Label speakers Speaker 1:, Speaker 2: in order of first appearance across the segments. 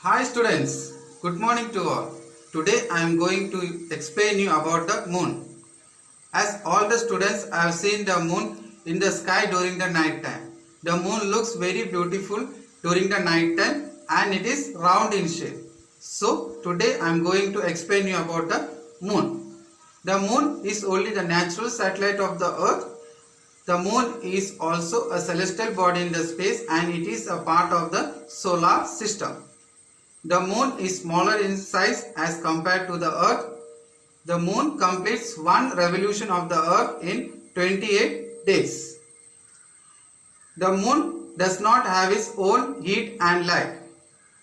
Speaker 1: Hi students, good morning to all. Today I am going to explain you about the moon. As all the students have seen the moon in the sky during the night time. The moon looks very beautiful during the night time and it is round in shape. So today I am going to explain you about the moon. The moon is only the natural satellite of the earth. The moon is also a celestial body in the space and it is a part of the solar system. The moon is smaller in size as compared to the earth. The moon completes one revolution of the earth in 28 days. The moon does not have its own heat and light.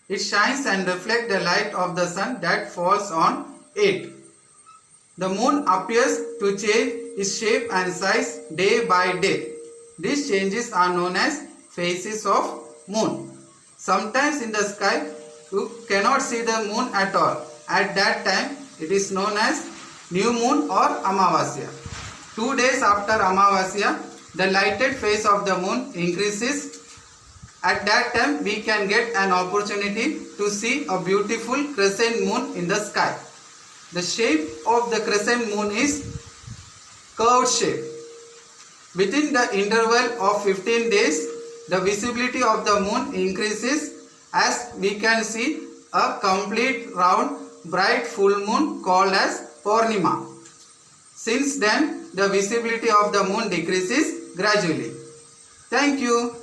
Speaker 1: It shines and reflects the light of the sun that falls on it. The moon appears to change its shape and size day by day. These changes are known as phases of moon. Sometimes in the sky you cannot see the moon at all. At that time it is known as new moon or Amavasya. 2 days after Amavasya, the lighted phase of the moon increases. At that time we can get an opportunity to see a beautiful crescent moon in the sky. The shape of the crescent moon is curved shape. Within the interval of 15 days, the visibility of the moon increases as we can see a complete round bright full moon called as Purnima. Since then, the visibility of the moon decreases gradually. Thank you.